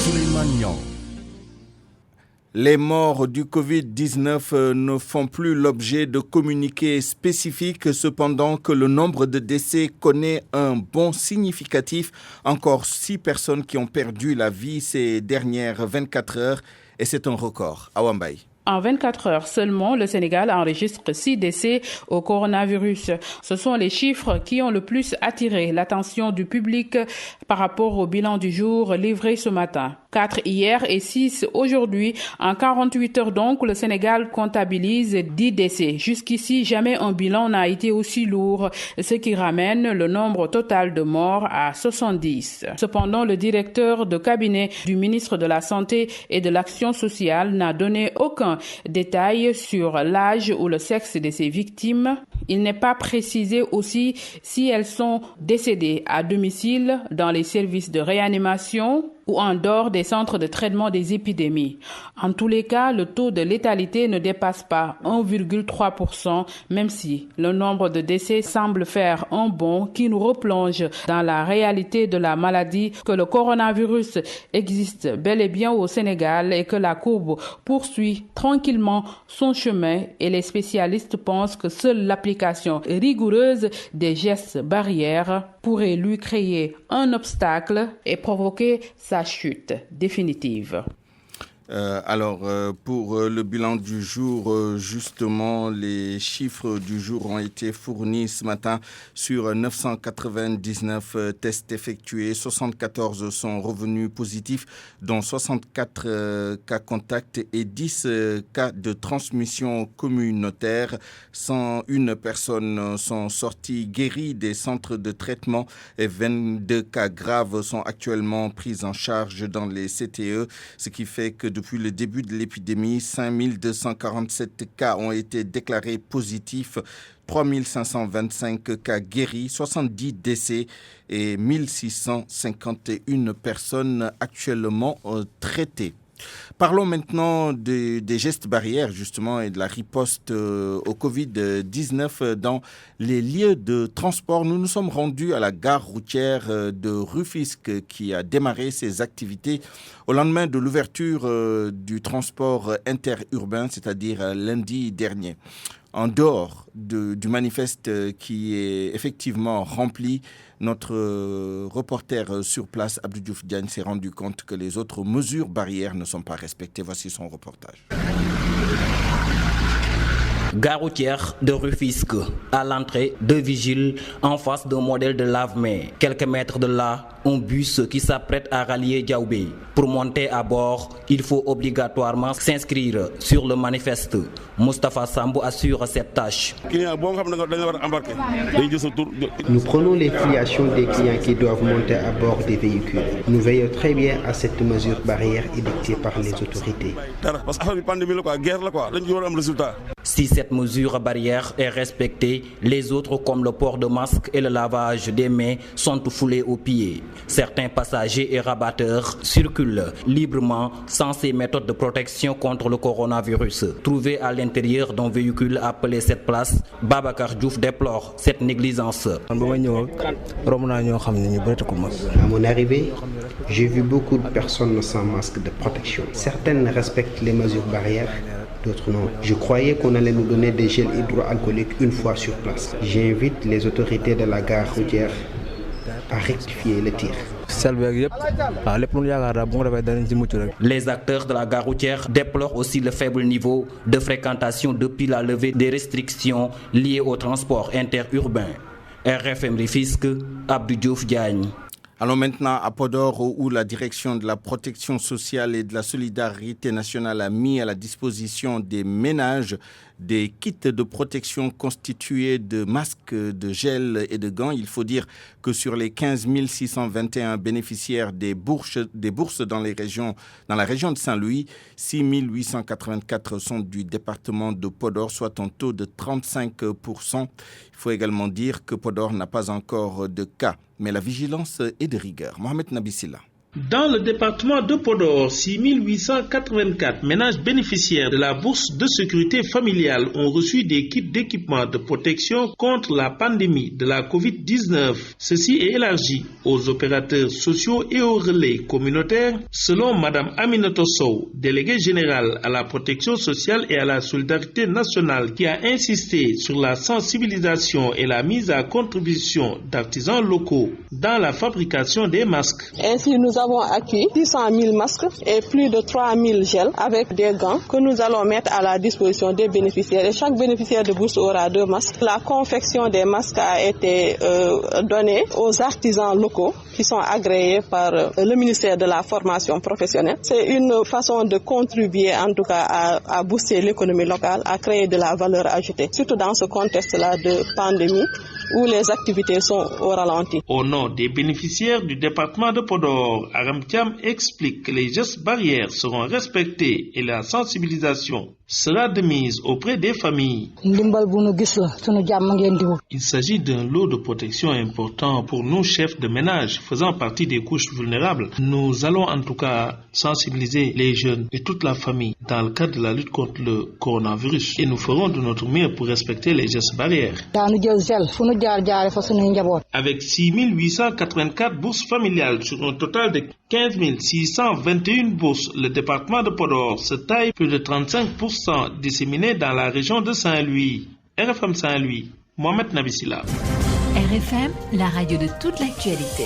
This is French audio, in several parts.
Souleymane Niang. Les morts du Covid-19 ne font plus l'objet de communiqués spécifiques, cependant que le nombre de décès connaît un bond significatif. Encore 6 personnes qui ont perdu la vie ces dernières 24 heures et c'est un record. Awambaye. En 24 heures seulement, le Sénégal enregistre 6 décès au coronavirus. Ce sont les chiffres qui ont le plus attiré l'attention du public par rapport au bilan du jour livré ce matin. 4 hier et 6 aujourd'hui. En 48 heures donc, le Sénégal comptabilise 10 décès. Jusqu'ici, jamais un bilan n'a été aussi lourd, ce qui ramène le nombre total de morts à 70. Cependant, le directeur de cabinet du ministre de la Santé et de l'Action sociale n'a donné aucun détail sur l'âge ou le sexe de ces victimes. Il n'est pas précisé aussi si elles sont décédées à domicile, dans les services de réanimation ou en dehors des centres de traitement des épidémies. En tous les cas, le taux de létalité ne dépasse pas 1,3%, même si le nombre de décès semble faire un bond qui nous replonge dans la réalité de la maladie, que le coronavirus existe bel et bien au Sénégal et que la courbe poursuit tranquillement son chemin et les spécialistes pensent que seule l'application rigoureuse des gestes barrières pourrait lui créer un obstacle et provoquer sa chute définitive. Pour le bilan du jour, justement, les chiffres du jour ont été fournis ce matin sur 999 tests effectués. 74 sont revenus positifs, dont 64 cas contacts et 10 cas de transmission communautaire. 101 personnes sont sorties guéries des centres de traitement et 22 cas graves sont actuellement pris en charge dans les CTE, ce qui fait que depuis le début de l'épidémie, 5247 cas ont été déclarés positifs, 3525 cas guéris, 70 décès et 1651 personnes actuellement traitées. Parlons maintenant des gestes barrières justement et de la riposte au Covid-19 dans les lieux de transport. Nous nous sommes rendus à la gare routière de Rufisque qui a démarré ses activités au lendemain de l'ouverture du transport interurbain, c'est-à-dire lundi dernier. En dehors du manifeste qui est effectivement rempli, notre reporter sur place, Abdou Diouf Diagne, s'est rendu compte que les autres mesures barrières ne sont pas respectées. Voici son reportage. Gare routière de Rufisque, à l'entrée, 2 vigiles en face d'un modèle de lave-mains. Quelques mètres de là, un bus qui s'apprête à rallier Diaoubé. Pour monter à bord, il faut obligatoirement s'inscrire sur le manifeste. Moustapha Sambou assure cette tâche. Nous prenons les filiations des clients qui doivent monter à bord des véhicules. Nous veillons très bien à cette mesure barrière édictée par les autorités. Si cette mesure barrière est respectée, les autres comme le port de masque et le lavage des mains sont foulés aux pieds. Certains passagers et rabatteurs circulent librement sans ces méthodes de protection contre le coronavirus. Trouvé à l'intérieur d'un véhicule appelé cette place, Babacar Diouf déplore cette négligence. À mon arrivée, j'ai vu beaucoup de personnes sans masque de protection. Certaines respectent les mesures barrières, d'autres non. Je croyais qu'on allait nous donner des gels hydroalcooliques une fois sur place. J'invite les autorités de la gare routière à rectifier le tir. Les acteurs de la gare routière déplorent aussi le faible niveau de fréquentation depuis la levée des restrictions liées au transport interurbain. RFM Rufisque, Abdou Diouf Diagne. Allons maintenant à Podor où la direction de la protection sociale et de la solidarité nationale a mis à la disposition des ménages des kits de protection constitués de masques, de gel et de gants. Il faut dire que sur les 15 621 bénéficiaires des bourses dans la région de Saint-Louis, 6 884 sont du département de Podor, soit un taux de 35%. Il faut également dire que Podor n'a pas encore de cas, mais la vigilance est de rigueur. Mohamed Nabissila. Dans le département de Podor, 6884 ménages bénéficiaires de la bourse de sécurité familiale ont reçu des kits d'équipement de protection contre la pandémie de la COVID-19. Ceci est élargi aux opérateurs sociaux et aux relais communautaires, selon Mme Aminata Sow, déléguée générale à la protection sociale et à la solidarité nationale, qui a insisté sur la sensibilisation et la mise à contribution d'artisans locaux dans la fabrication des masques. Ainsi, nous avons acquis 600 000 masques et plus de 3 000 gels avec des gants que nous allons mettre à la disposition des bénéficiaires. Et chaque bénéficiaire de bourse aura 2 masques. La confection des masques a été donnée aux artisans locaux qui sont agréés par le ministère de la formation professionnelle. C'est une façon de contribuer en tout cas à booster l'économie locale, à créer de la valeur ajoutée, surtout dans ce contexte-là de pandémie où les activités sont au ralenti. Au nom des bénéficiaires du département de Podor, Aram Thiam explique que les gestes barrières seront respectés et la sensibilisation sera de mise auprès des familles. Il s'agit d'un lot de protection important pour nous chefs de ménage faisant partie des couches vulnérables. Nous allons en tout cas sensibiliser les jeunes et toute la famille dans le cadre de la lutte contre le coronavirus et nous ferons de notre mieux pour respecter les gestes barrières. Avec 6884 bourses familiales sur un total de 15 621 bourses, le département de Podor se taille plus de 35% disséminés dans la région de Saint-Louis. RFM Saint-Louis, Mohamed Nabissila. RFM, la radio de toute l'actualité.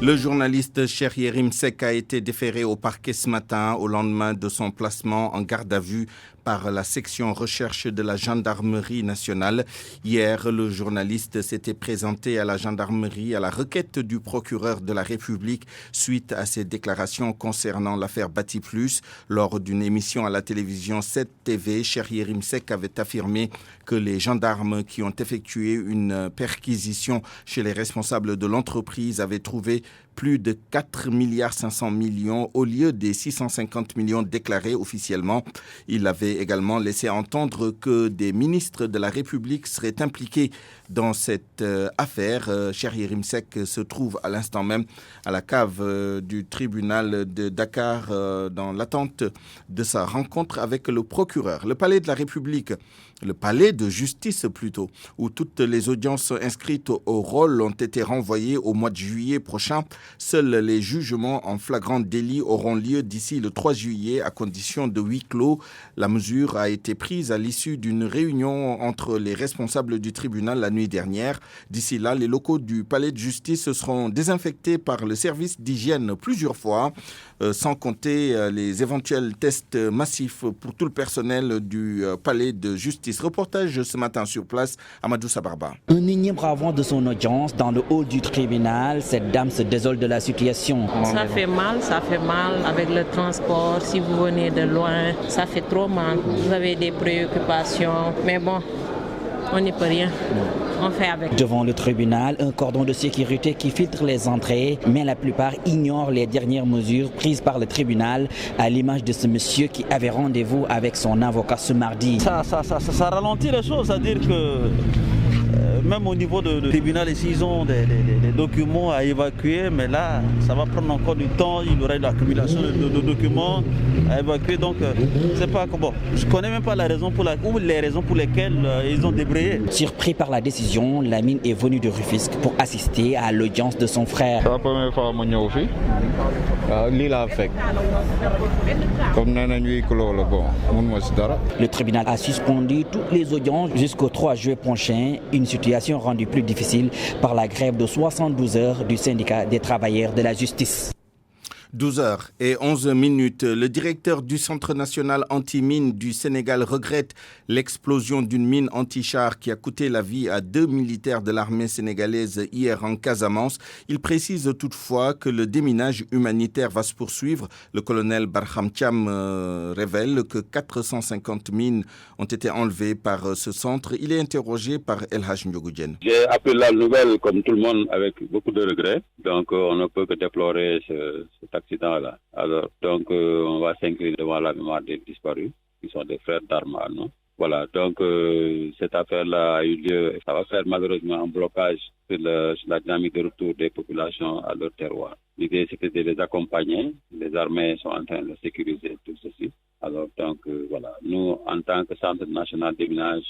Le journaliste Cheikh Yérim Seck a été déféré au parquet ce matin au lendemain de son placement en garde à vue par la section recherche de la gendarmerie nationale. Hier, le journaliste s'était présenté à la gendarmerie à la requête du procureur de la République suite à ses déclarations concernant l'affaire Batiplus. Lors d'une émission à la télévision 7 TV, Cheikh Yérim Seck avait affirmé que les gendarmes qui ont effectué une perquisition chez les responsables de l'entreprise avaient trouvé plus de 4,5 milliards au lieu des 650 millions déclarés officiellement. Il avait également laissé entendre que des ministres de la République seraient impliqués dans cette affaire. Cheikh Yérim Seck se trouve à l'instant même à la cave du tribunal de Dakar dans l'attente de sa rencontre avec le procureur. Le palais de la République, le palais de justice plutôt, où toutes les audiences inscrites au rôle ont été renvoyées au mois de juillet prochain. Seuls les jugements en flagrant délit auront lieu d'ici le 3 juillet à condition de huis clos. La mesure a été prise à l'issue d'une réunion entre les responsables du tribunal la nuit dernière. D'ici là, les locaux du palais de justice seront désinfectés par le service d'hygiène plusieurs fois, sans compter les éventuels tests massifs pour tout le personnel du palais de justice. Reportage ce matin sur place, Amadou Sabarba. Un énième avant de son audience dans le hall du tribunal, cette dame se désole de la situation. Ça fait mal avec le transport. Si vous venez de loin, ça fait trop mal. Vous avez des préoccupations, mais bon, on n'y peut rien. On fait avec. Devant le tribunal, un cordon de sécurité qui filtre les entrées, mais la plupart ignorent les dernières mesures prises par le tribunal, à l'image de ce monsieur qui avait rendez-vous avec son avocat ce mardi. Ça ralentit les choses, c'est-à-dire que même au niveau du tribunal ici, ils ont des documents à évacuer, mais là, ça va prendre encore du temps, il y aura une accumulation de documents à évacuer, donc c'est pas bon. Je connais même pas la raison les raisons pour lesquelles ils ont débrayé. Surpris par la décision, Lamine est venu de Rufisque pour assister à l'audience de son frère. C'est la première fois que je suis venu ici. L'a fait. Comme le tribunal a suspendu toutes les audiences jusqu'au 3 juillet prochain, une situation rendue plus difficile par la grève de 72 heures du syndicat des travailleurs de la justice. 12h11. Le directeur du Centre national anti-mine du Sénégal regrette l'explosion d'une mine anti-char qui a coûté la vie à 2 militaires de l'armée sénégalaise hier en Casamance. Il précise toutefois que le déminage humanitaire va se poursuivre. Le colonel Barham Thiam révèle que 450 mines ont été enlevées par ce centre. Il est interrogé par El Haj Ndiogoudjen. J'ai appris la nouvelle comme tout le monde avec beaucoup de regrets. Donc on ne peut que déplorer cet accident-là. Alors, on va s'incliner devant la mémoire des disparus, qui sont des frères d'armes à nous, Voilà, donc cette affaire-là a eu lieu. Ça va faire malheureusement un blocage sur la dynamique de retour des populations à leur terroir. L'idée, c'était de les accompagner. Les armées sont en train de sécuriser tout ceci. Alors, donc, voilà. Nous, en tant que Centre national des ménages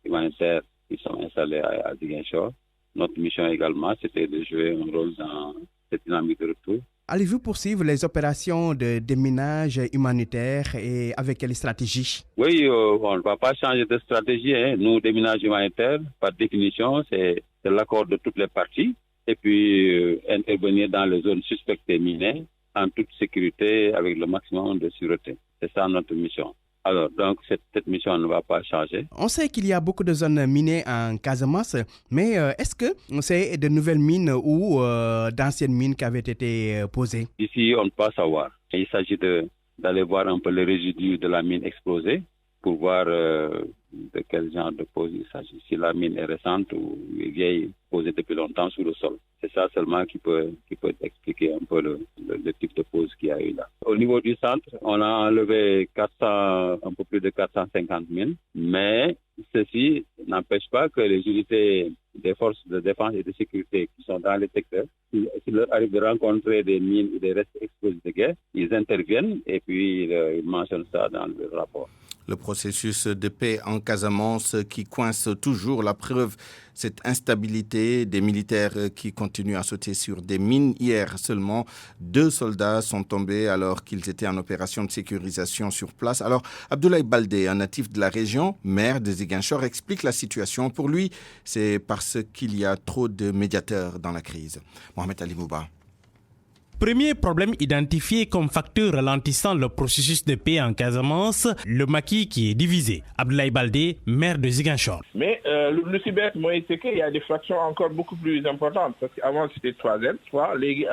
humanitaires qui sont installés à Ziguinchor, notre mission également, c'était de jouer un rôle dans cette dynamique de retour. Allez-vous poursuivre les opérations de déminage humanitaire et avec quelle stratégie? Oui, on ne va pas changer de stratégie. Nous, déminage humanitaire, par définition, c'est l'accord de toutes les parties. Et puis, intervenir dans les zones suspectées minées en toute sécurité avec le maximum de sûreté. C'est ça notre mission. Alors, donc, cette mission ne va pas changer. On sait qu'il y a beaucoup de zones minées en Casamance, mais est-ce que c'est de nouvelles mines ou d'anciennes mines qui avaient été posées? Ici, on ne peut pas savoir. Il s'agit d'aller voir un peu les résidus de la mine explosée pour voir de quel genre de pose il s'agit. Si la mine est récente ou vieille, posée depuis longtemps sous le sol. C'est ça seulement qui peut expliquer un peu le type de pose qu'il y a eu là. Au niveau du centre, on a enlevé un peu plus de 450 mines, mais ceci n'empêche pas que les unités des forces de défense et de sécurité qui sont dans les secteurs, s'il leur arrive de rencontrer des mines ou des restes explosifs de guerre, ils interviennent et puis ils mentionnent ça dans le rapport. Le processus de paix en Casamance qui coince toujours. La preuve, cette instabilité des militaires qui continuent à sauter sur des mines. Hier seulement, 2 soldats sont tombés alors qu'ils étaient en opération de sécurisation sur place. Alors, Abdoulaye Baldé, un natif de la région, maire de Ziguinchor, explique la situation. Pour lui, c'est parce qu'il y a trop de médiateurs dans la crise. Mohamed Ali Mouba. Premier problème identifié comme facteur ralentissant le processus de paix en Casamance, le maquis qui est divisé. Abdoulaye Baldé, maire de Ziguinchor. Mais le cyber, c'est qu'il y a des fractions encore beaucoup plus importantes. Parce qu'avant, c'était 3N, 3, les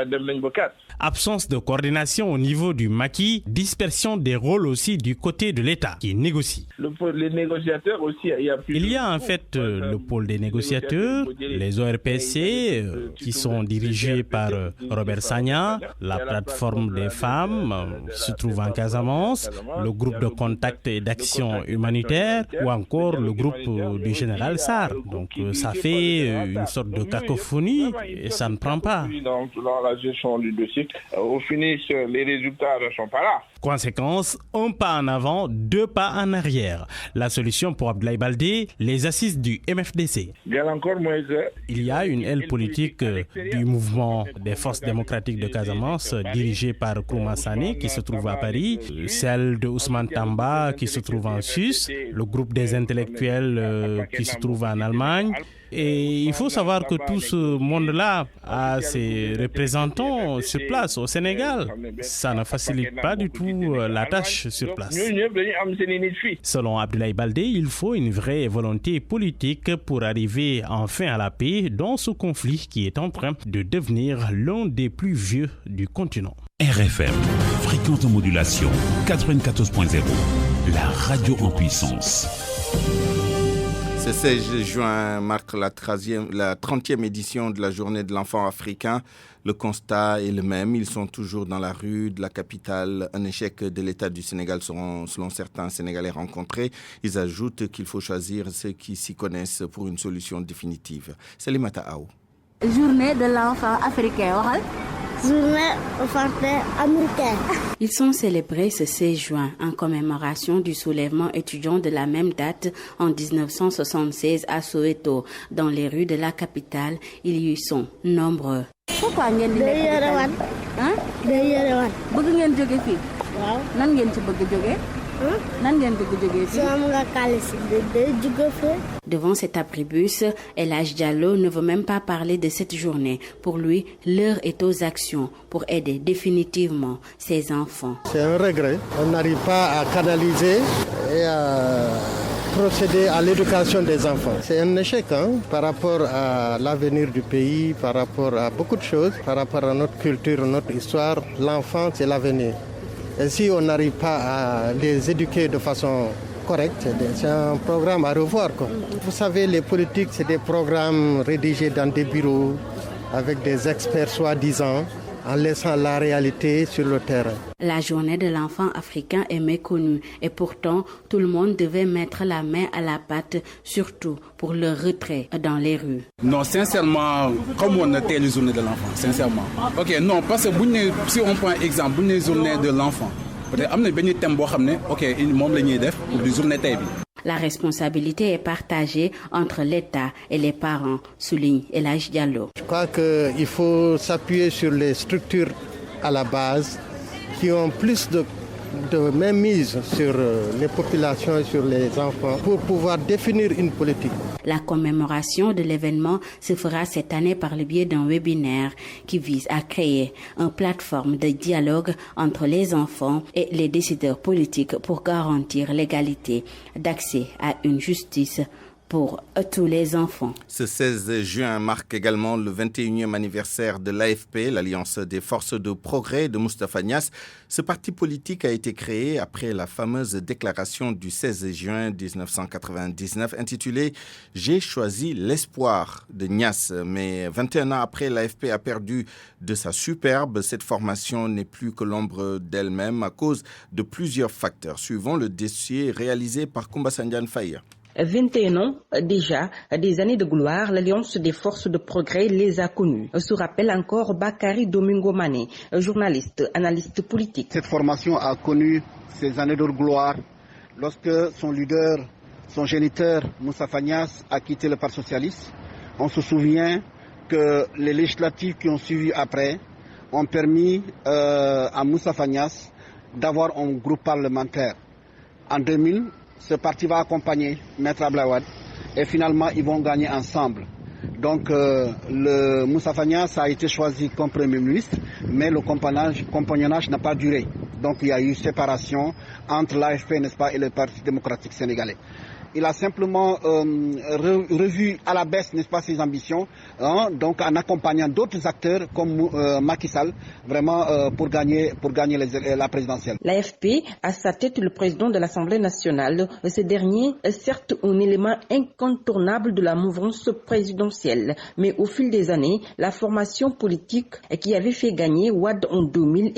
4. Absence de coordination au niveau du maquis, dispersion des rôles aussi du côté de l'État qui négocie. Les négociateurs aussi, il y a en fait le pôle des négociateurs, les ORPC qui sont dirigés par Robert Sagna, la plateforme des femmes se trouve en Casamance, le groupe de contact et d'action humanitaire ou encore le groupe du général Sarr. Donc ça fait une sorte de cacophonie et ça ne prend pas. Dans la gestion du dossier, au finish, les résultats ne sont pas là. Conséquence, un pas en avant, 2 pas en arrière. La solution pour Abdoulaye Baldé, les assises du MFDC. Il y a une aile politique du mouvement des forces démocratiques de Casamance dirigée par Kourouma Sané qui se trouve à Paris, celle de Ousmane Tamba qui se trouve en Suisse, le groupe des intellectuels qui se trouve en Allemagne. Et il faut savoir que tout ce monde-là a ses représentants sur place au Sénégal. Ça ne facilite pas du tout la tâche sur place. Selon Abdoulaye Baldé, il faut une vraie volonté politique pour arriver enfin à la paix dans ce conflit qui est en train de devenir l'un des plus vieux du continent. RFM, fréquence de modulation 94.0, la radio en puissance. Ce 16 juin marque la 30e édition de la Journée de l'enfant africain. Le constat est le même. Ils sont toujours dans la rue de la capitale. Un échec de l'État du Sénégal seront, selon certains Sénégalais rencontrés. Ils ajoutent qu'il faut choisir ceux qui s'y connaissent pour une solution définitive. Salimata Aou. Journée de l'enfant africain. Ils sont célébrés ce 16 juin en commémoration du soulèvement étudiant de la même date en 1976 à Soweto. Dans les rues de la capitale, ils y sont nombreux. Pourquoi vous Devant cet abribus, El Hadj Diallo ne veut même pas parler de cette journée. Pour lui, l'heure est aux actions pour aider définitivement ses enfants. C'est un regret. On n'arrive pas à canaliser et à procéder à l'éducation des enfants. C'est un échec par rapport à l'avenir du pays, par rapport à beaucoup de choses, par rapport à notre culture, notre histoire. L'enfant, c'est l'avenir. Et si on n'arrive pas à les éduquer de façon correcte, c'est un programme à revoir. Vous savez, les politiques, c'est des programmes rédigés dans des bureaux avec des experts soi-disant. en laissant la réalité sur le terrain. La journée de l'enfant africain est méconnue et pourtant tout le monde devait mettre la main à la pâte, surtout pour le retrait dans les rues. Non, sincèrement, comme on était les journées de l'enfant, sincèrement. Ok, non, parce que si on prend exemple, les journées de l'enfant, peut-être amener benn thème bo xamné, ok, mom lañuy def pour les journées tay bi. La responsabilité est partagée entre l'État et les parents, souligne Elhadji Diallo. Je crois qu'il faut s'appuyer sur les structures à la base qui ont plus de mainmise sur les populations et sur les enfants pour pouvoir définir une politique. La commémoration de l'événement se fera cette année par le biais d'un webinaire qui vise à créer une plateforme de dialogue entre les enfants et les décideurs politiques pour garantir l'égalité d'accès à une justice pour tous les enfants. Ce 16 juin marque également le 21e anniversaire de l'AFP, l'Alliance des forces de progrès de Moustapha Niasse. Ce parti politique a été créé après la fameuse déclaration du 16 juin 1999 intitulée « J'ai choisi l'espoir » de Niasse. Mais 21 ans après, l'AFP a perdu de sa superbe. Cette formation n'est plus que l'ombre d'elle-même à cause de plusieurs facteurs, suivant le dossier réalisé par Koumba Sandiane Faye. 21 ans déjà, des années de gloire, l'Alliance des forces de progrès les a connus. Se rappelle encore Bakary Domingo Mané, journaliste, analyste politique. Cette formation a connu ses années de gloire lorsque son leader, son géniteur, Moustapha Niasse, a quitté le Parti socialiste. On se souvient que les législatives qui ont suivi après ont permis à Moustapha Niasse d'avoir un groupe parlementaire. En 2000, ce parti va accompagner Maître Abdoulaye Wade et finalement ils vont gagner ensemble. Donc le Moustapha Niasse a été choisi comme Premier ministre, mais le compagnonnage n'a pas duré. Donc il y a eu séparation entre l'AFP, n'est-ce pas, et le Parti démocratique sénégalais. Il a simplement revu à la baisse, n'est-ce pas, ses ambitions, donc en accompagnant d'autres acteurs comme Macky Sall, vraiment pour gagner la présidentielle. L'AFP a à sa tête le président de l'Assemblée nationale. Ce dernier est certes un élément incontournable de la mouvance présidentielle, mais au fil des années, la formation politique qui avait fait gagner Wade en 2000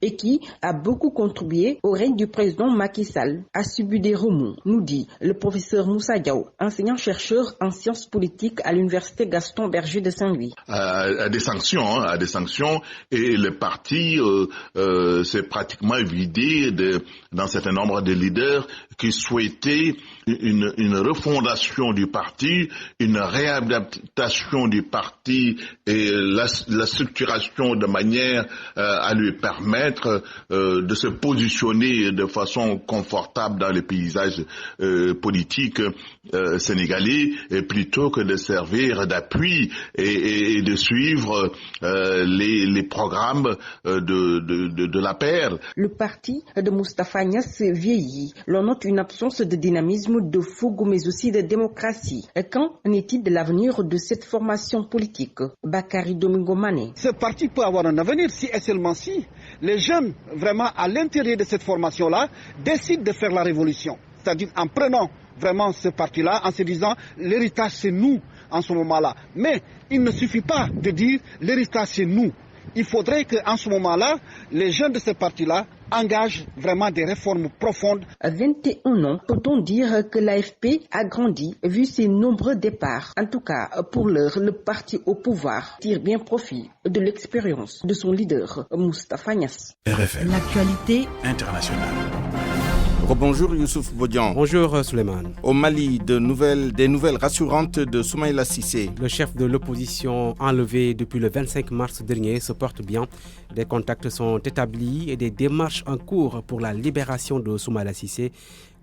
et qui a beaucoup contribué au règne du président Macky Sall a subi des remous, nous dit le professeur Moussa Diaw, enseignant-chercheur en sciences politiques à l'université Gaston Berger de Saint-Louis. À des sanctions, et le parti s'est pratiquement vidé d'un certain nombre de leaders qui souhaitaient une refondation du parti, une réadaptation du parti et la structuration de manière à lui permettre de se positionner de façon confortable dans le paysage politique sénégalais, plutôt que de servir d'appui et de suivre les programmes de la Perle. Le parti de Moustapha Niasse vieillit. L'on note une absence de dynamisme, de fougue, mais aussi de démocratie. Qu'en est-il de l'avenir de cette formation politique? Bakary Domingo Mané. Ce parti peut avoir un avenir si et seulement si les jeunes, vraiment à l'intérieur de cette formation-là, décident de faire la révolution. C'est-à-dire en prenant vraiment ce parti-là, en se disant l'héritage c'est nous en ce moment-là. Mais il ne suffit pas de dire l'héritage c'est nous. Il faudrait qu'en ce moment-là, les jeunes de ce parti-là engagent vraiment des réformes profondes. 21 ans, peut-on dire que l'AFP a grandi vu ses nombreux départs? En tout cas, pour l'heure, le parti au pouvoir tire bien profit de l'expérience de son leader, Moustapha Niasse. RFM. L'actualité internationale. Bonjour Youssouf Bodian. Bonjour Souleymane. Au Mali, des nouvelles rassurantes de Soumaïla Cissé. Le chef de l'opposition enlevé depuis le 25 mars dernier se porte bien. Des contacts sont établis et des démarches en cours pour la libération de Soumaïla Cissé.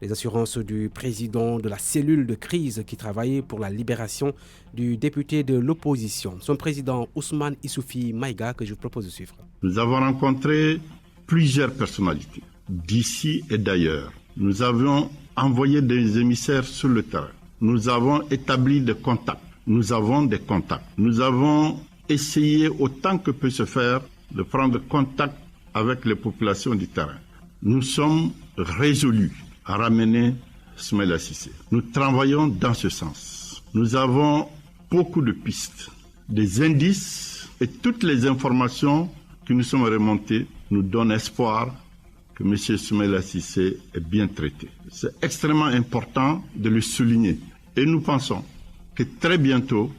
Les assurances du président de la cellule de crise qui travaille pour la libération du député de l'opposition, son président Ousmane Issoufi Maïga, que je vous propose de suivre. Nous avons rencontré plusieurs personnalités d'ici et d'ailleurs. Nous avons envoyé des émissaires sur le terrain. Nous avons établi des contacts. Nous avons des contacts. Nous avons essayé autant que peut se faire de prendre contact avec les populations du terrain. Nous sommes résolus à ramener Soumaïla Cissé. Nous travaillons dans ce sens. Nous avons beaucoup de pistes, des indices et toutes les informations qui nous sommes remontés nous donnent espoir que M. Soumaïla Cissé est bien traité. C'est extrêmement important de le souligner. Et nous pensons que très bientôt,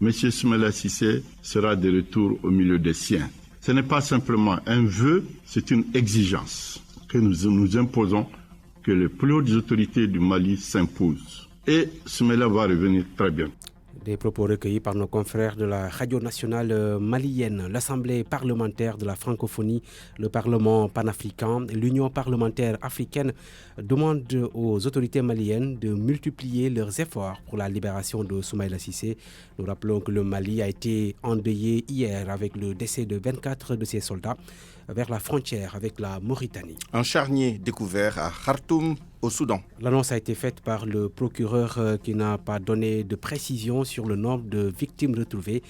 M. Soumaïla Cissé sera de retour au milieu des siens. Ce n'est pas simplement un vœu, c'est une exigence que nous imposons, que les plus hautes autorités du Mali s'imposent. Et Soumaïla va revenir très bien. Des propos recueillis par nos confrères de la radio nationale malienne, l'Assemblée parlementaire de la francophonie, le Parlement panafricain, l'Union parlementaire africaine demandent aux autorités maliennes de multiplier leurs efforts pour la libération de Soumaïla Cissé. Nous rappelons que le Mali a été endeuillé hier avec le décès de 24 de ses soldats vers la frontière avec la Mauritanie. Un charnier découvert à Khartoum, au Soudan. L'annonce a été faite par le procureur qui n'a pas donné de précision sur le nombre de victimes retrouvées,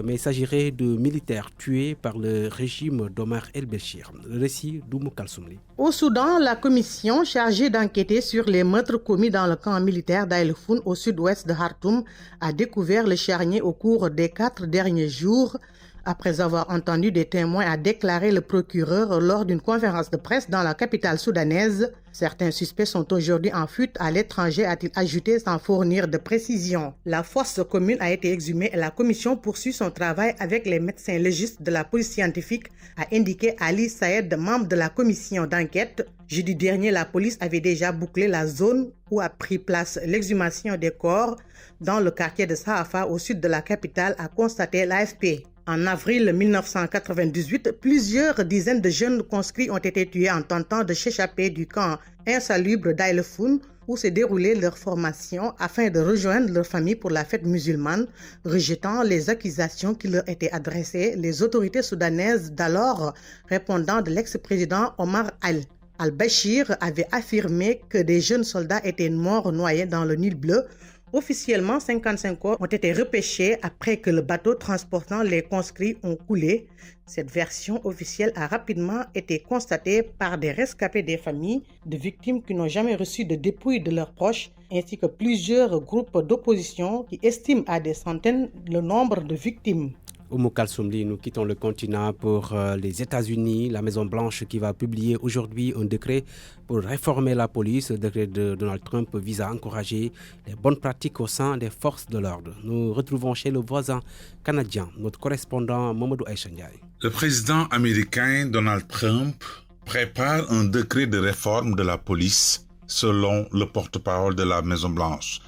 mais il s'agirait de militaires tués par le régime d'Omar el-Béchir. Le récit d'Oumou Kalsoumli. Au Soudan, la commission chargée d'enquêter sur les meurtres commis dans le camp militaire d'Aïl-Foun au sud-ouest de Khartoum a découvert le charnier au cours des 4 derniers jours. Après avoir entendu des témoins, a déclaré le procureur lors d'une conférence de presse dans la capitale soudanaise. Certains suspects sont aujourd'hui en fuite à l'étranger, a-t-il ajouté sans fournir de précision. La fosse commune a été exhumée et la commission poursuit son travail avec les médecins légistes de la police scientifique, a indiqué Ali Saïd, membre de la commission d'enquête. Jeudi dernier, la police avait déjà bouclé la zone où a pris place l'exhumation des corps dans le quartier de Sahafa au sud de la capitale, a constaté l'AFP. En avril 1998, plusieurs dizaines de jeunes conscrits ont été tués en tentant de s'échapper du camp insalubre d'Aïl-Foun où s'est déroulée leur formation afin de rejoindre leur famille pour la fête musulmane. Rejetant les accusations qui leur étaient adressées, les autorités soudanaises d'alors, répondant de l'ex-président Omar al-Béchir, avaient affirmé que des jeunes soldats étaient morts noyés dans le Nil bleu. Officiellement, 55 corps ont été repêchés après que le bateau transportant les conscrits ont coulé. Cette version officielle a rapidement été constatée par des rescapés des familles de victimes qui n'ont jamais reçu de dépouilles de leurs proches, ainsi que plusieurs groupes d'opposition qui estiment à des centaines le nombre de victimes. Oumou Kalsoumli, nous quittons le continent pour les États-Unis. La Maison-Blanche qui va publier aujourd'hui un décret pour réformer la police. Le décret de Donald Trump vise à encourager les bonnes pratiques au sein des forces de l'ordre. Nous retrouvons chez le voisin canadien, notre correspondant Mamadou Aïchandiaï. Le président américain Donald Trump prépare un décret de réforme de la police selon le porte-parole de la Maison-Blanche.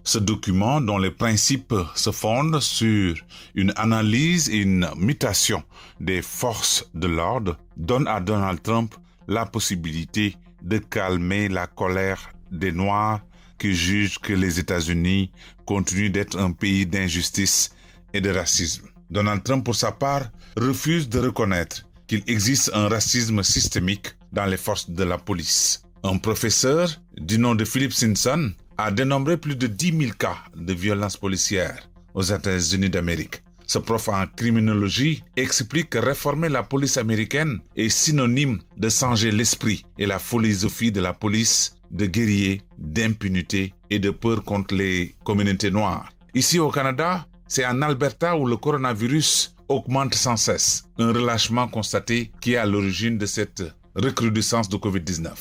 Ce document, dont les principes se fondent sur une analyse et une mutation des forces de l'ordre, donne à Donald Trump la possibilité de calmer la colère des Noirs qui jugent que les États-Unis continuent d'être un pays d'injustice et de racisme. Donald Trump, pour sa part, refuse de reconnaître qu'il existe un racisme systémique dans les forces de la police. Un professeur du nom de Philip Simpson a dénombré plus de 10 000 cas de violence policière aux États-Unis d'Amérique. Ce prof en criminologie explique que réformer la police américaine est synonyme de changer l'esprit et la philosophie de la police, de guerrier, d'impunité et de peur contre les communautés noires. Ici au Canada, c'est en Alberta où le coronavirus augmente sans cesse, un relâchement constaté qui est à l'origine de cette recrudescence de Covid-19.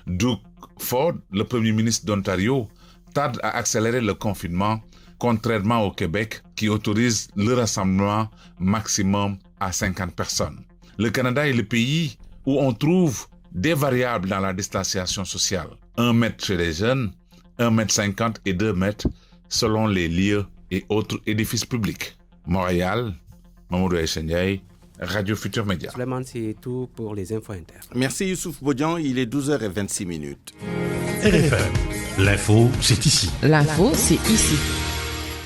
Doug Ford, le premier ministre d'Ontario, tarde à accélérer le confinement, contrairement au Québec qui autorise le rassemblement maximum à 50 personnes. Le Canada est le pays où on trouve des variables dans la distanciation sociale. 1 mètre chez les jeunes, 1,50 m et 2 mètres selon les lieux et autres édifices publics. Montréal, Mamadou Aïchandiaï, Radio Futur Média. Suleiman, c'est tout pour les infos inter. Merci Youssouf Bodian, il est 12h26. RFM, l'info, c'est ici. L'info, c'est ici.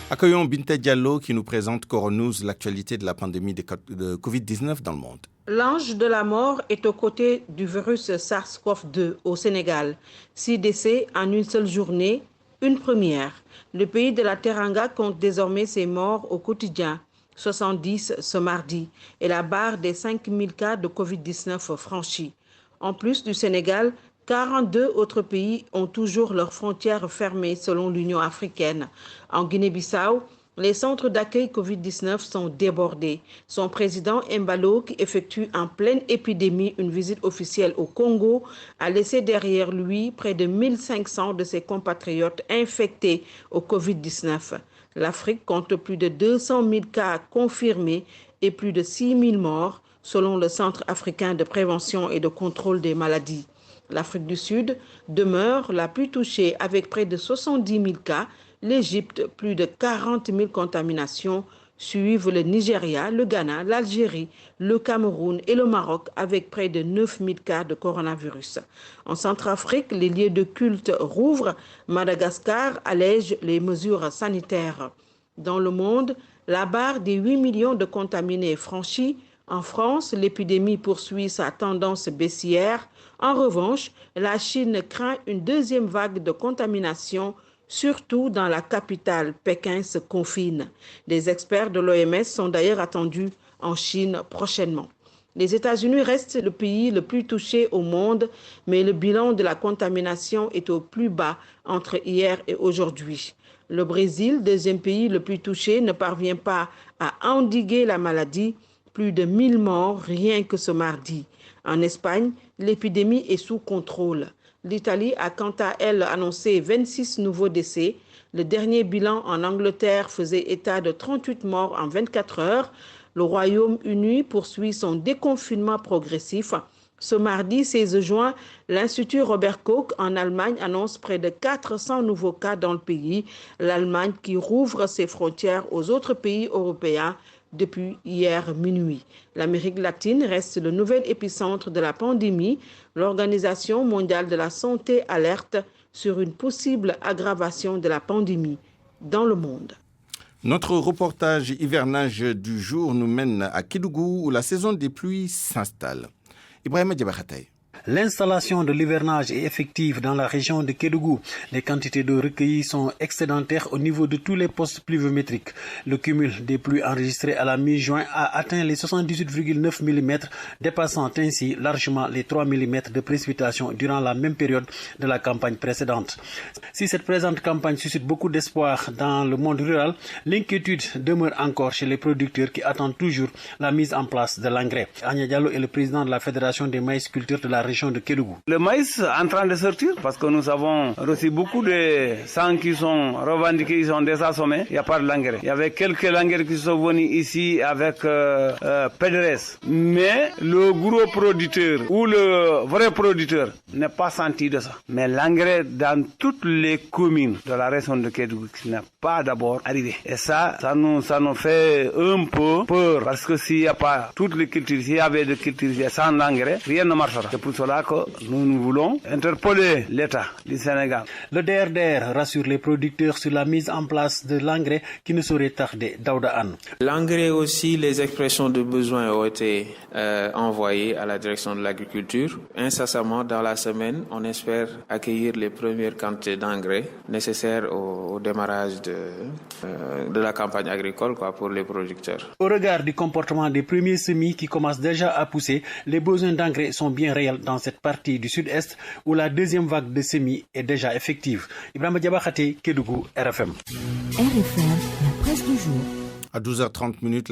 Accueillons Binta Diallo qui nous présente Coronews, l'actualité de la pandémie de Covid-19 dans le monde. L'ange de la mort est aux côtés du virus SARS-CoV-2 au Sénégal. 6 décès en une seule journée, une première. Le pays de la Teranga compte désormais ses morts au quotidien. 70 ce mardi et la barre des 5000 cas de Covid-19 franchie. En plus du Sénégal, 42 autres pays ont toujours leurs frontières fermées selon l'Union africaine. En Guinée-Bissau, Les centres d'accueil Covid-19 sont débordés. Son président Embalo, qui effectue en pleine épidémie une visite officielle au Congo, a laissé derrière lui près de 1500 de ses compatriotes infectés au Covid-19. L'Afrique compte plus de 200 000 cas confirmés et plus de 6 000 morts, selon le Centre africain de prévention et de contrôle des maladies. L'Afrique du Sud demeure la plus touchée avec près de 70 000 cas. L'Égypte, plus de 40 000 contaminations, suivent le Nigeria, le Ghana, l'Algérie, le Cameroun et le Maroc avec près de 9 000 cas de coronavirus. En Centrafrique, les lieux de culte rouvrent. Madagascar allège les mesures sanitaires. Dans le monde, la barre des 8 millions de contaminés est franchie. En France, l'épidémie poursuit sa tendance baissière. En revanche, la Chine craint une deuxième vague de contamination. Surtout dans la capitale, Pékin se confine. Des experts de l'OMS sont d'ailleurs attendus en Chine prochainement. Les États-Unis restent le pays le plus touché au monde, mais le bilan de la contamination est au plus bas entre hier et aujourd'hui. Le Brésil, deuxième pays le plus touché, ne parvient pas à endiguer la maladie. Plus de 1000 morts rien que ce mardi. En Espagne, l'épidémie est sous contrôle. L'Italie a quant à elle annoncé 26 nouveaux décès. Le dernier bilan en Angleterre faisait état de 38 morts en 24 heures. Le Royaume-Uni poursuit son déconfinement progressif. Ce mardi 16 juin, l'Institut Robert Koch en Allemagne annonce près de 400 nouveaux cas dans le pays. L'Allemagne qui rouvre ses frontières aux autres pays européens depuis hier minuit. L'Amérique latine reste le nouvel épicentre de la pandémie. L'Organisation mondiale de la santé alerte sur une possible aggravation de la pandémie dans le monde. Notre reportage hivernage du jour nous mène à Kédougou où la saison des pluies s'installe. Ibrahima Diabakhataï. L'installation de l'hivernage est effective dans la région de Kédougou. Les quantités d'eau recueillies sont excédentaires au niveau de tous les postes pluviométriques. Le cumul des pluies enregistrées à la mi-juin a atteint les 78,9 mm, dépassant ainsi largement les 3 mm de précipitations durant la même période de la campagne précédente. Si cette présente campagne suscite beaucoup d'espoir dans le monde rural, l'inquiétude demeure encore chez les producteurs qui attendent toujours la mise en place de l'engrais. Anya Diallo est le président de la Fédération des maïsculteurs de la région de Kédougou. Le maïs est en train de sortir parce que nous avons reçu beaucoup de sangs qui sont revendiqués, ils sont déjà assommés. Il n'y a pas de l'engrais. Il y avait quelques engrais qui sont venus ici avec PDRS. Mais le gros producteur ou le vrai producteur n'est pas senti de ça. Mais l'engrais dans toutes les communes de la région de Kédougou n'est pas d'abord arrivé. Et ça nous fait un peu peur parce que s'il n'y a pas toutes les cultures, s'il y avait des cultures sans engrais, rien ne marchera. C'est pour cela que nous voulons interpeller l'État du Sénégal. Le DRDR rassure les producteurs sur la mise en place de l'engrais qui ne saurait tarder. Daouda Anne. L'engrais aussi, les expressions de besoin ont été envoyées à la direction de l'agriculture. Incessamment dans la semaine, on espère accueillir les premières quantités d'engrais nécessaires au démarrage de la campagne agricole pour les producteurs. Au regard du comportement des premiers semis qui commencent déjà à pousser, les besoins d'engrais sont bien réels dans cette partie du sud-est où la deuxième vague de semis est déjà effective. Ibrahima Diabakhate, Kédougou, RFM. RFM, la presse du jour. À 12h30,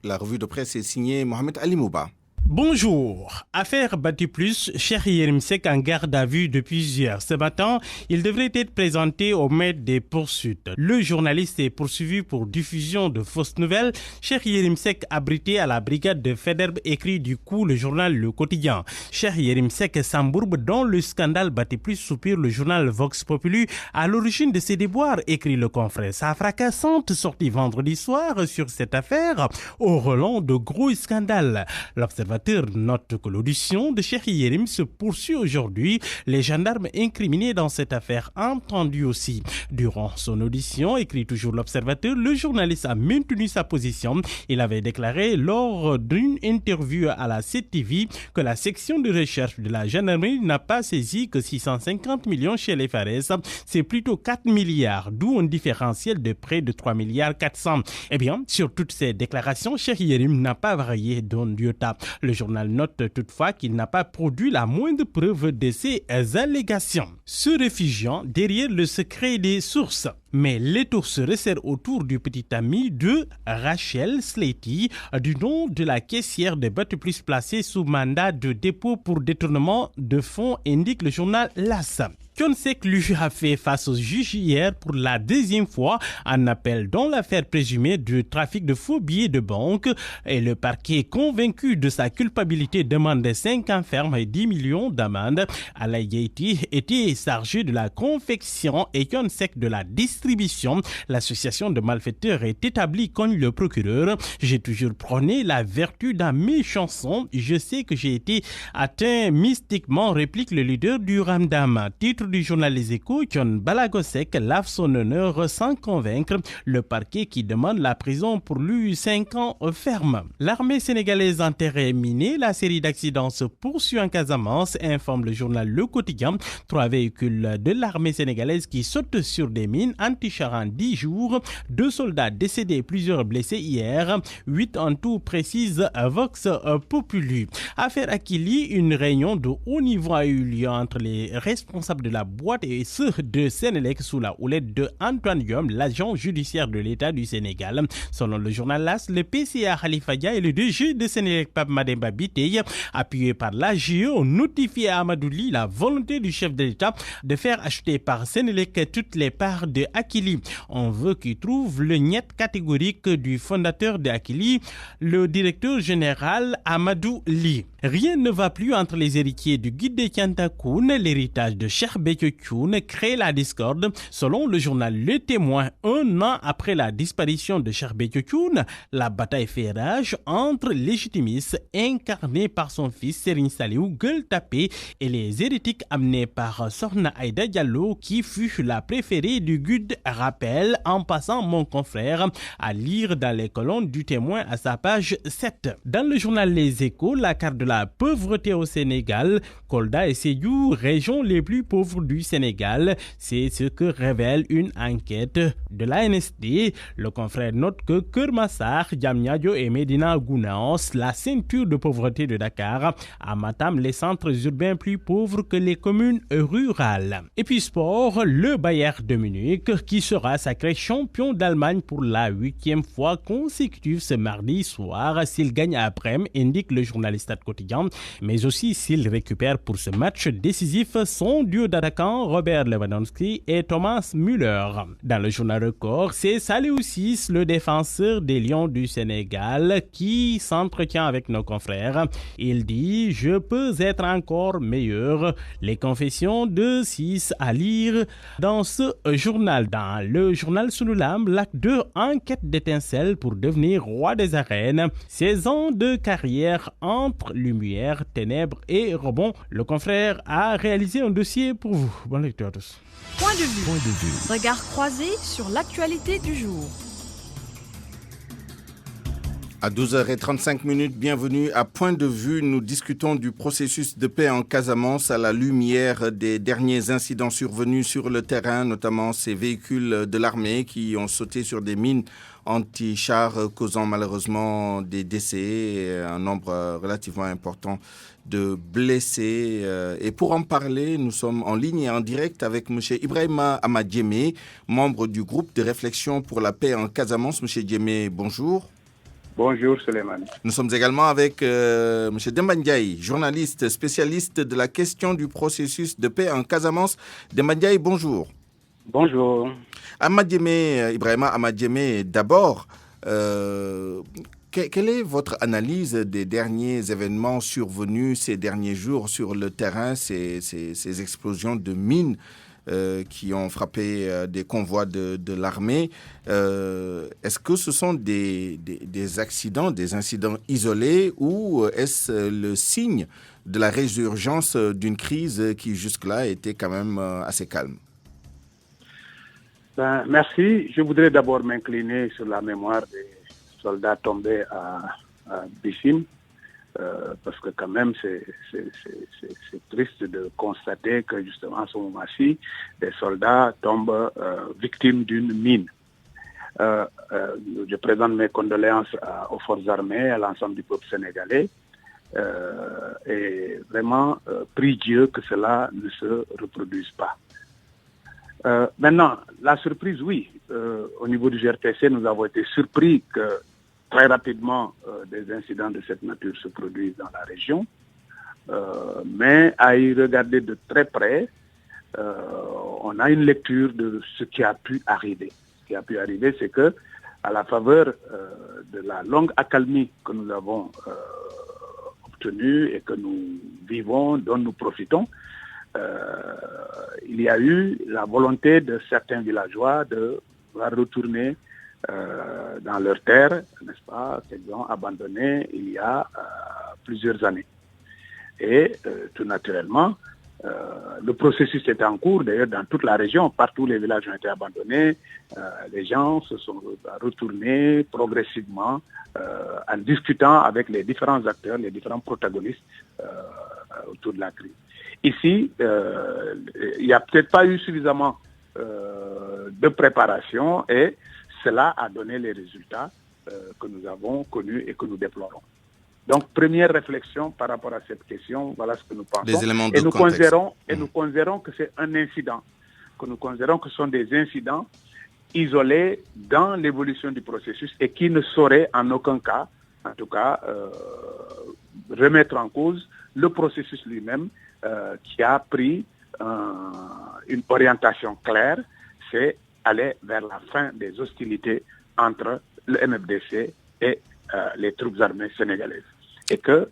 la revue de presse est signée Mohamed Ali Mouba. Bonjour. Affaire Bati Plus, Cheikh Yérim Seck en garde à vue depuis hier. Ce matin, il devrait être présenté au maître des poursuites. Le journaliste est poursuivi pour diffusion de fausses nouvelles. Cheikh Yérim Seck abrité à la brigade de Faidherbe, écrit du coup le journal Le Quotidien. Cheikh Yérim Seck s'embourbe dans le scandale Bati Plus, soupire le journal Vox Populi. À l'origine de ces déboires, écrit le confrère. Sa fracassante sortie vendredi soir sur cette affaire au relent de gros scandales. L'observateur note que l'audition de Cheikh Yérim se poursuit aujourd'hui. Les gendarmes incriminés dans cette affaire entendus aussi. Durant son audition, écrit toujours l'Observateur, le journaliste a maintenu sa position. Il avait déclaré lors d'une interview à la CTV que la section de recherche de la gendarmerie n'a pas saisi que 650 millions chez les FARES. C'est plutôt 4 milliards, d'où un différentiel de près de 3 milliards 400. Eh bien, sur toutes ces déclarations, Cheikh Yérim n'a pas varié d'un iota. Le journal note toutefois qu'il n'a pas produit la moindre preuve de ces allégations. Se réfugiant derrière le secret des sources, Mais l'étau se resserre autour du petit ami de Rachel Slaty, du nom de la caissière de Batoplus placée sous mandat de dépôt pour détournement de fonds, indique le journal LAS. Thione Seck lui a fait face aux juges hier pour la deuxième fois en appel dans l'affaire présumée de trafic de faux billets de banque et le parquet, convaincu de sa culpabilité, demande 5 ans ferme et 10 millions d'amende. Alain Gaïti était chargé de la confection et Thione Seck de la distribution. L'association de malfaiteurs est établie comme le procureur. J'ai toujours prôné la vertu dans mes chansons. Je sais que j'ai été atteint mystiquement, réplique le leader du Ramdam. Titre du journal Les Échos, Thione Ballago Seck lave son honneur sans convaincre le parquet qui demande la prison pour lui 5 ans ferme. L'armée sénégalaise en terre minée, la série d'accidents se poursuit en Casamance, informe le journal Le Quotidien. 3 véhicules de l'armée sénégalaise qui sautent sur des mines anti-chars en 10 jours. 2 soldats décédés, plusieurs blessés hier. 8 en tout, précise Vox Populi. Affaire Akili, une réunion de haut niveau a eu lieu entre les responsables de la boîte et ceux de Sénélec sous la houlette de Antoine Diome, l'agent judiciaire de l'État du Sénégal. Selon le journal LAS, le PCA Khalifa Dia et le DG de Sénélec Pape Mademba Biteye, appuyé par l'AGE, ont notifié à Amadou Ly la volonté du chef de l'État de faire acheter par Sénélec toutes les parts de Akili. On veut qu'il trouve le niet catégorique du fondateur de Akili, le directeur général Amadou Ly. Rien ne va plus entre les héritiers du guide de Tiantakoun. L'héritage de Cheikh Béthio Thioune crée la discorde. Selon le journal Le Témoin, 1 an après la disparition de Cheikh Béthio Thioune, la bataille fait rage entre légitimistes incarnés par son fils Serigne Saliou Gueule Tapée et les hérétiques amenés par Sokhna Aïda Diallo qui fut la préférée du guide. Rappel en passant mon confrère à lire dans les colonnes du Témoin à sa page 7. Dans le journal Les Échos, la carte de la pauvreté au Sénégal, Kolda et Sédhiou, régions les plus pauvres du Sénégal, c'est ce que révèle une enquête de l'ANSD. Le confrère note que Keur Massar, Diamniadio et Médina Gounaos, la ceinture de pauvreté de Dakar, à Matam, les centres urbains plus pauvres que les communes rurales. Et puis sport, le Bayern de Munich qui sera sacré champion d'Allemagne pour la 8e fois consécutive ce mardi soir s'il gagne après-midi, indique le journaliste Stade Quotidien, mais aussi s'il récupère pour ce match décisif son duo d'attaquants Robert Lewandowski et Thomas Müller. Dans le journal Record, c'est Saliou Ciss, le défenseur des Lions du Sénégal, qui s'entretient avec nos confrères. Il dit « Je peux être encore meilleur ». Les confessions de Ciss à lire dans ce journal. Dans le journal Sunu Lamb, l'acte 2, enquête d'étincelle pour devenir roi des arènes. 16 ans de carrière entre lumière, ténèbres et rebond. Le confrère a réalisé un dossier pour vous. Bonne lecture à tous. Point de vue. Regard croisé sur l'actualité du jour. À 12h35, bienvenue à Point de vue. Nous discutons du processus de paix en Casamance à la lumière des derniers incidents survenus sur le terrain, notamment ces véhicules de l'armée qui ont sauté sur des mines anti-chars, causant malheureusement des décès et un nombre relativement important de blessés. Et pour en parler, nous sommes en ligne et en direct avec M. Ibrahima Amadjeme, membre du groupe de réflexion pour la paix en Casamance. M. Djemé, bonjour. Bonjour Suleiman. Nous sommes également avec M. Demba Ndiaye, journaliste spécialiste de la question du processus de paix en Casamance. Demba Ndiaye, bonjour. Bonjour. Ibrahima Amadjeme, d'abord, quelle est votre analyse des derniers événements survenus ces derniers jours sur le terrain, ces explosions de mines qui ont frappé des convois de l'armée? Est-ce que ce sont des accidents, des incidents isolés, ou est-ce le signe de la résurgence d'une crise qui jusque-là était quand même assez calme? Merci. Je voudrais d'abord m'incliner sur la mémoire des soldats tombés à Bissine. Parce que quand même, c'est triste de constater que justement à ce moment-ci, des soldats tombent victimes d'une mine. Je présente mes condoléances aux forces armées, à l'ensemble du peuple sénégalais, et vraiment prie Dieu que cela ne se reproduise pas. Maintenant, la surprise, oui. Au niveau du GRTC, nous avons été surpris que très rapidement des incidents de cette nature se produisent dans la région. Mais à y regarder de très près, on a une lecture de ce qui a pu arriver. Ce qui a pu arriver, c'est que, à la faveur de la longue accalmie que nous avons obtenue et que nous vivons, dont nous profitons, il y a eu la volonté de certains villageois de retourner dans leurs terres, n'est-ce pas, qu'ils ont abandonnées il y a plusieurs années. Et tout naturellement, le processus est en cours, d'ailleurs dans toute la région, partout les villages ont été abandonnés, les gens se sont retournés progressivement en discutant avec les différents acteurs, les différents protagonistes autour de la crise. Ici, il n'y a peut-être pas eu suffisamment de préparation et cela a donné les résultats que nous avons connus et que nous déplorons. Donc, première réflexion par rapport à cette question, voilà ce que nous pensons. Des éléments de et nous contexte. nous considérons que c'est un incident, que nous considérons que ce sont des incidents isolés dans l'évolution du processus et qui ne sauraient en aucun cas, en tout cas, remettre en cause le processus lui-même qui a pris une orientation claire, c'est aller vers la fin des hostilités entre le MFDC et les troupes armées sénégalaises. Et que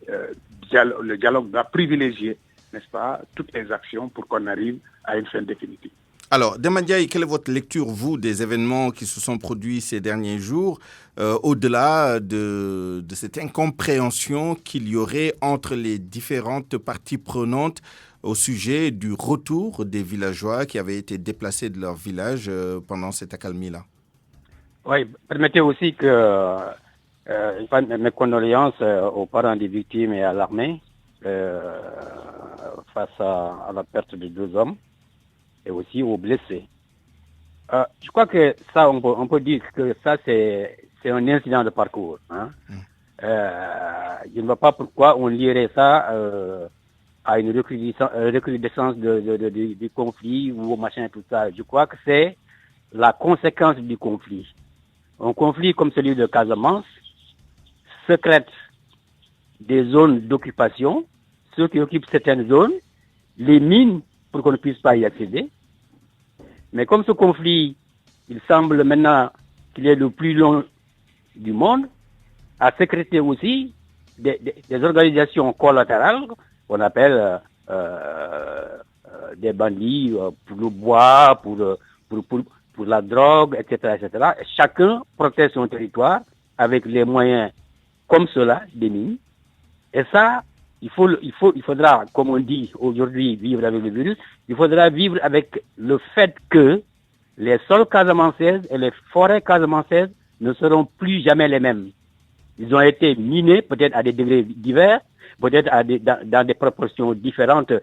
le dialogue doit privilégier, n'est-ce pas, toutes les actions pour qu'on arrive à une fin définitive. Alors, Demadiaye, quelle est votre lecture, vous, des événements qui se sont produits ces derniers jours, au-delà de cette incompréhension qu'il y aurait entre les différentes parties prenantes au sujet du retour des villageois qui avaient été déplacés de leur village pendant cette accalmie-là? Oui, permettez aussi que mes condoléances aux parents des victimes et à l'armée face à la perte de 2 hommes et aussi aux blessés. Je crois que ça, on peut dire que ça, c'est un incident de parcours. Hein. Je ne vois pas pourquoi on lierait ça à une recrudescence du conflit ou au machin et tout ça. Je crois que c'est la conséquence du conflit. Un conflit comme celui de Casamance secrète des zones d'occupation, ceux qui occupent certaines zones, les mines pour qu'on ne puisse pas y accéder. Mais comme ce conflit, il semble maintenant qu'il est le plus long du monde, a sécrété aussi des organisations collatérales qu'on appelle des bandits pour le bois, pour la drogue, etc., etc. Et chacun protège son territoire avec les moyens comme cela, des mines. Et ça, il faudra, comme on dit aujourd'hui, vivre avec le virus. Il faudra vivre avec le fait que les sols casamançaises et les forêts casamançaises ne seront plus jamais les mêmes. Ils ont été minés, peut-être à des degrés divers, peut-être dans des proportions différentes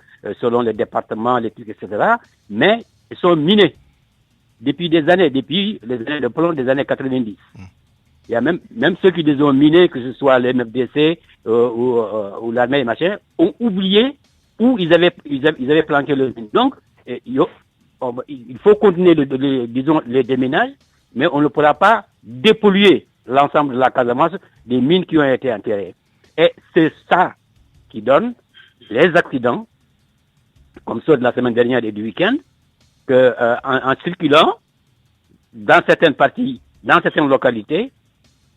selon les départements, les trucs, etc. Mais ils sont minés depuis des années, depuis le plomb des années 90. Il y a même ceux qui les ont minés, que ce soit les MFDC ou l'armée et machin, ont oublié où ils avaient planqué le mine. Donc, il faut continuer les déménages, mais on ne pourra pas dépolluer l'ensemble de la Casamance des mines qui ont été enterrées. Et c'est ça qui donne les accidents, comme ceux de la semaine dernière et du week-end, que en circulant dans certaines parties, dans certaines localités,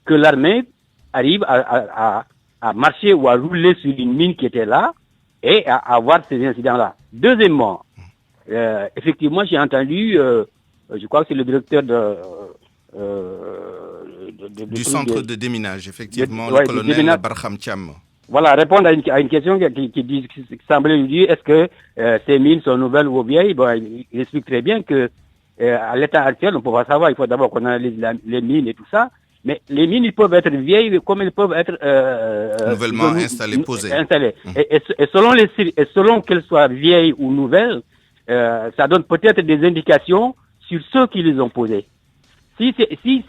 que l'armée arrive à marcher ou à rouler sur une mine qui était là et à avoir ces incidents-là. Deuxièmement, effectivement, j'ai entendu, je crois que c'est le directeur du centre de déminage, effectivement, le colonel Barham Thiam. Voilà, répondre à une question qui semblait lui dire, est-ce que ces mines sont nouvelles ou vieilles? Bon, il explique très bien que à l'état actuel, on peut pas savoir, il faut d'abord qu'on analyse les mines et tout ça. Mais les mines, ils peuvent être vieilles comme ils peuvent être nouvellement installées, posées. Et selon qu'elles soient vieilles ou nouvelles, ça donne peut-être des indications sur ceux qui les ont posées. Si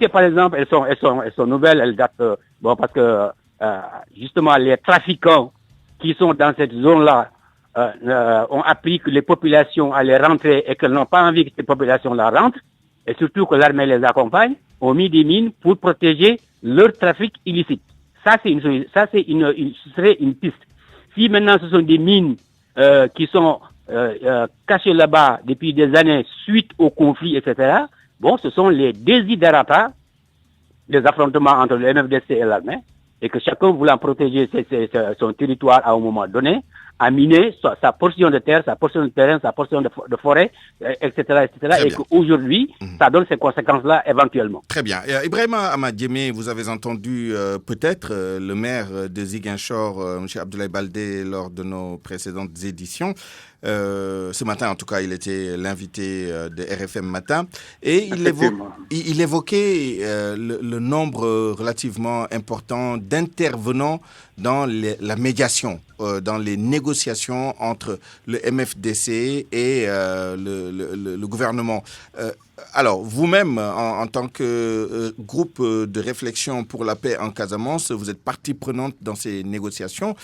c'est par exemple, elles sont nouvelles, elles datent parce que justement les trafiquants qui sont dans cette zone-là ont appris que les populations allaient rentrer et qu'elles n'ont pas envie que ces populations-là rentrent, et surtout que l'armée les accompagne, ont mis des mines pour protéger leur trafic illicite. Ça, serait une piste. Si maintenant ce sont des mines qui sont cachées là-bas depuis des années suite au conflit, etc., bon, ce sont les desiderata des affrontements entre le MFDC et l'armée, et que chacun voulant protéger son territoire à un moment donné, a miné sa portion de terre, sa portion de terrain, sa portion de forêt, etc., et qu'aujourd'hui, ça donne ces conséquences-là éventuellement. Très bien. Ibrahima Amadiémé, vous avez entendu peut-être le maire de Ziguinchor, M. Abdoulaye Baldé, lors de nos précédentes éditions. Ce matin, en tout cas, il était l'invité de RFM Matin et il évoquait le nombre relativement important d'intervenants dans la médiation, dans les négociations entre le MFDC et le gouvernement. Alors, vous-même, en tant que groupe de réflexion pour la paix en Casamance, vous êtes partie prenante dans ces négociations.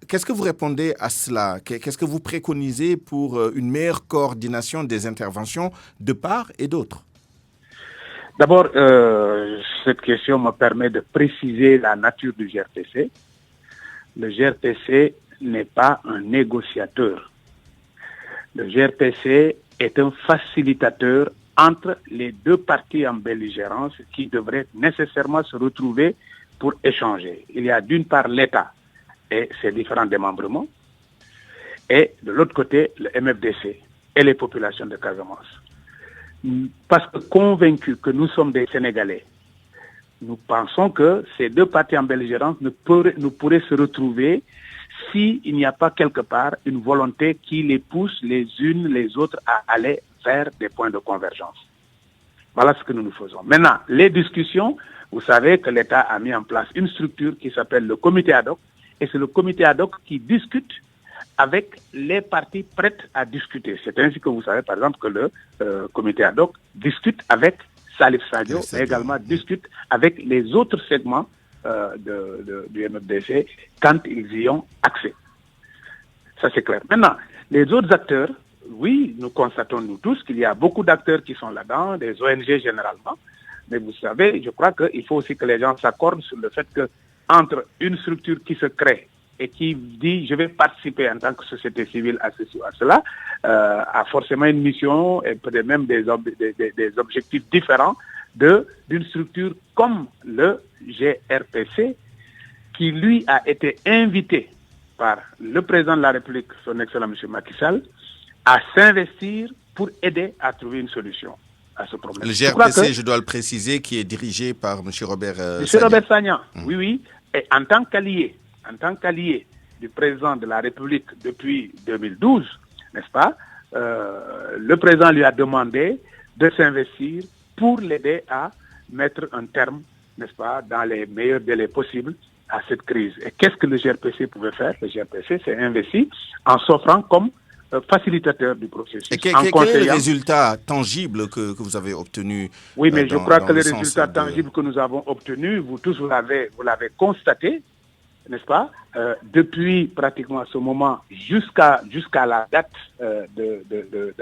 Qu'est-ce que vous répondez à cela? Qu'est-ce que vous préconisez pour une meilleure coordination des interventions de part et d'autre? D'abord, cette question me permet de préciser la nature du GRTC. Le GRTC n'est pas un négociateur. Le GRTC est un facilitateur entre les deux parties en belligérance qui devraient nécessairement se retrouver pour échanger. Il y a d'une part l'État et ses différents démembrements, et de l'autre côté le MFDC et les populations de Casamance. Parce que convaincus que nous sommes des Sénégalais, nous pensons que ces deux parties en belligérance ne pourraient se retrouver s'il n'y a pas quelque part une volonté qui les pousse les unes les autres à aller vers des points de convergence. Voilà ce que nous faisons. Maintenant, les discussions, vous savez que l'État a mis en place une structure qui s'appelle le comité ad hoc, et c'est le comité ad hoc qui discute avec les parties prêtes à discuter. C'est ainsi que vous savez, par exemple, que le comité ad hoc discute avec Salif Sadio, et également discute avec les autres segments du MFDC quand ils y ont accès. Ça, c'est clair. Maintenant, les autres acteurs, oui, nous constatons, nous tous, qu'il y a beaucoup d'acteurs qui sont là-dedans, des ONG généralement, mais vous savez, je crois qu'il faut aussi que les gens s'accordent sur le fait que entre une structure qui se crée et qui dit je vais participer en tant que société civile à ceci ou à cela, a forcément une mission et peut-être même des objectifs différents d'une structure comme le GRPC, qui lui a été invité par le président de la République, son excellent M. Macky Sall, à s'investir pour aider à trouver une solution à ce problème. Le GRPC, je dois le préciser, qui est dirigé par M. Robert Sagna. Robert Sagna, oui, et en tant qu'allié du président de la République depuis 2012, n'est-ce pas, le président lui a demandé de s'investir pour l'aider à mettre un terme, n'est-ce pas, dans les meilleurs délais possibles à cette crise. Et qu'est-ce que le GRPC pouvait faire? Le GRPC s'est investi en s'offrant comme facilitateur du processus. Et quel est le résultat tangible que vous avez obtenu? Oui, mais je crois que les résultats tangibles que nous avons obtenus, vous tous, vous l'avez constaté, n'est-ce pas, depuis pratiquement ce moment jusqu'à la date de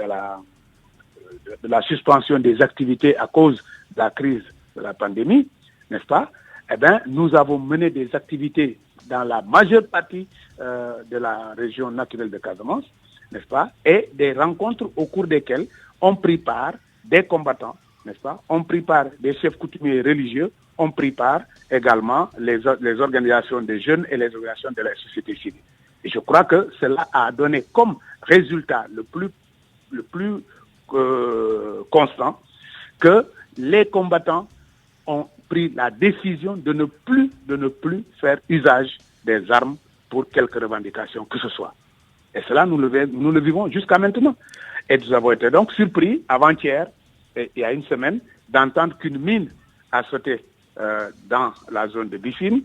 la suspension des activités à cause de la crise de la pandémie, n'est-ce pas? Eh bien, nous avons mené des activités dans la majeure partie de la région naturelle de Casamance, n'est-ce pas, et des rencontres au cours desquelles ont pris part des combattants, n'est-ce pas, ont pris part des chefs coutumiers religieux, ont pris part également les organisations des jeunes et les organisations de la société civile. Et je crois que cela a donné comme résultat le plus constant que les combattants ont pris la décision de ne plus faire usage des armes pour quelque revendication que ce soit. Et cela, nous le vivons jusqu'à maintenant. Et nous avons été donc surpris avant-hier, il y a une semaine, d'entendre qu'une mine a sauté dans la zone de Bissine,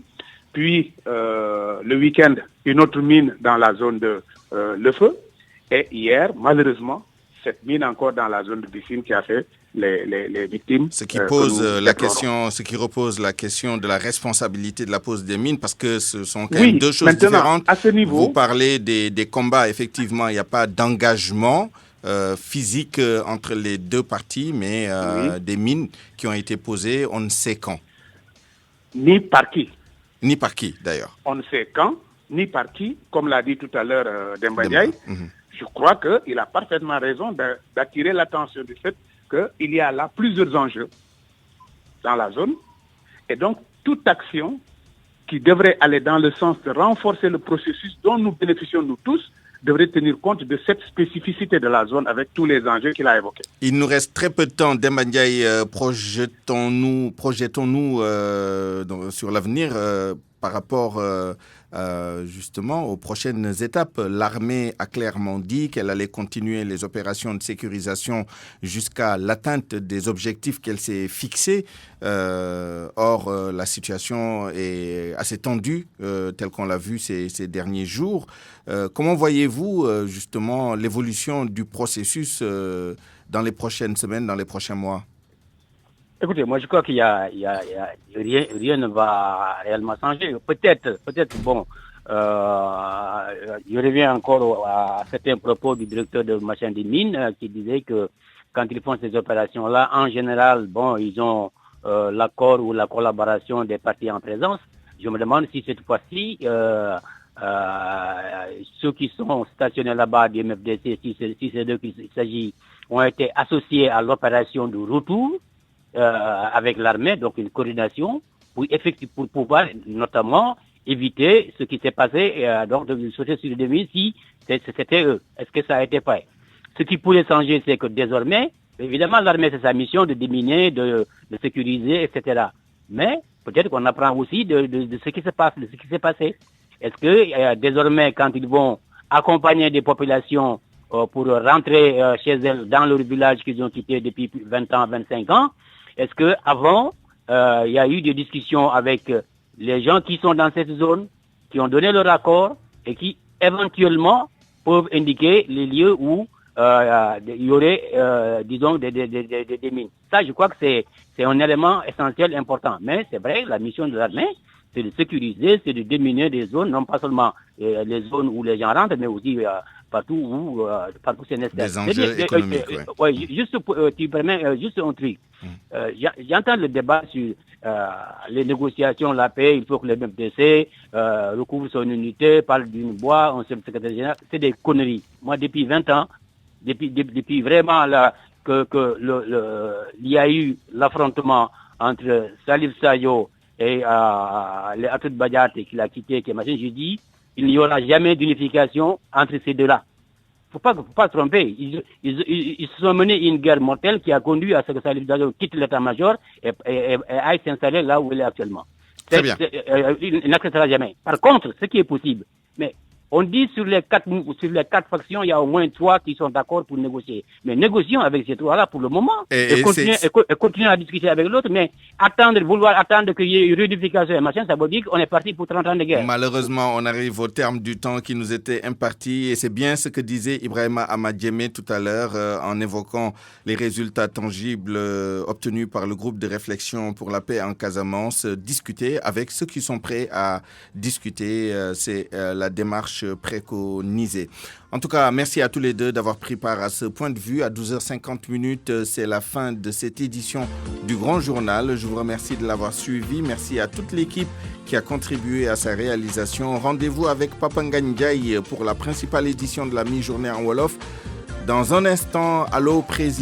puis le week-end, une autre mine dans la zone de Le Feu, et hier, malheureusement, cette mine encore dans la zone de Bissine qui a fait les victimes. Ce qui pose la repose la question de la responsabilité de la pose des mines, parce que ce sont quand même deux choses différentes. À ce niveau, vous parlez des combats, effectivement, il n'y a pas d'engagement physique entre les deux parties, mais des mines qui ont été posées, on ne sait quand. Ni par qui. Ni par qui, d'ailleurs. On ne sait quand, ni par qui, comme l'a dit tout à l'heure Demba Ndiaye. Je crois qu'il a parfaitement raison d'attirer l'attention du fait qu'il y a là plusieurs enjeux dans la zone. Et donc, toute action qui devrait aller dans le sens de renforcer le processus dont nous bénéficions nous tous devrait tenir compte de cette spécificité de la zone avec tous les enjeux qu'il a évoqués. Il nous reste très peu de temps. Demba Ndiaye, projetons-nous sur l'avenir par rapport justement aux prochaines étapes. L'armée a clairement dit qu'elle allait continuer les opérations de sécurisation jusqu'à l'atteinte des objectifs qu'elle s'est fixés. Or, la situation est assez tendue, telle qu'on l'a vu ces derniers jours. Comment voyez-vous justement l'évolution du processus dans les prochaines semaines, dans les prochains mois? Écoutez, moi je crois qu'il y a rien ne va réellement changer. Peut-être, bon, je reviens encore à certains propos du directeur de machin des mines qui disait que quand ils font ces opérations-là, en général, bon, ils ont l'accord ou la collaboration des parties en présence. Je me demande si cette fois-ci, ceux qui sont stationnés là-bas du MFDC, si c'est d'eux qu'il s'agit, ont été associés à l'opération du retour. Avec l'armée, donc une coordination pour pouvoir notamment éviter ce qui s'est passé, donc de sauter sur le demi si c'était eux. Est-ce que ça a été fait? Ce qui pourrait changer, c'est que désormais, évidemment, l'armée, c'est sa mission de déminer, de sécuriser, etc. Mais peut-être qu'on apprend aussi de ce qui se passe, de ce qui s'est passé. Est-ce que désormais, quand ils vont accompagner des populations pour rentrer chez elles dans leur village qu'ils ont quitté depuis 20 ans, 25 ans, est-ce que avant il y a eu des discussions avec les gens qui sont dans cette zone, qui ont donné leur accord et qui éventuellement peuvent indiquer les lieux où il y aurait, disons, des mines. Ça, je crois que c'est un élément essentiel, important. Mais c'est vrai, la mission de l'armée, c'est de sécuriser, c'est de déminer des zones, non pas seulement les zones où les gens rentrent, mais aussi partout où c'est nécessaire. Des enjeux économiques, juste, tu permets, juste un truc. J'entends le débat sur les négociations, la paix, il faut que le MFDC recouvre son unité, parle d'une bois, on sait le secrétaire général, c'est des conneries. Moi, depuis 20 ans, depuis vraiment là, il y a eu l'affrontement entre Salif Sayo et les Atout Badiate qui l'a quitté, qui est machin, je dis, il n'y aura jamais d'unification entre ces deux-là. Faut pas se tromper. Ils se sont menés une guerre mortelle qui a conduit à ce que Salif Sayo quitte l'état-major et aille s'installer là où il est actuellement. Très bien. Il n'acceptera jamais. Par contre, ce qui est possible, mais on dit sur les quatre factions, il y a au moins 3 qui sont d'accord pour négocier. Mais négocions avec ces 3-là pour le moment. Et continuer à discuter avec l'autre, mais vouloir attendre qu'il y ait une réunification et machin, ça veut dire qu'on est parti pour 30 ans de guerre. Malheureusement, on arrive au terme du temps qui nous était imparti et c'est bien ce que disait Ibrahima Amadjeme tout à l'heure en évoquant les résultats tangibles obtenus par le groupe de réflexion pour la paix en Casamance. Discuter avec ceux qui sont prêts à discuter, c'est la démarche préconisée. En tout cas, merci à tous les deux d'avoir pris part à ce point de vue. À 12h50, c'est la fin de cette édition du Grand Journal. Je vous remercie de l'avoir suivi. Merci à toute l'équipe qui a contribué à sa réalisation. Rendez-vous avec Papa Ndiaye pour la principale édition de la mi-journée en Wolof. Dans un instant, Allô Président.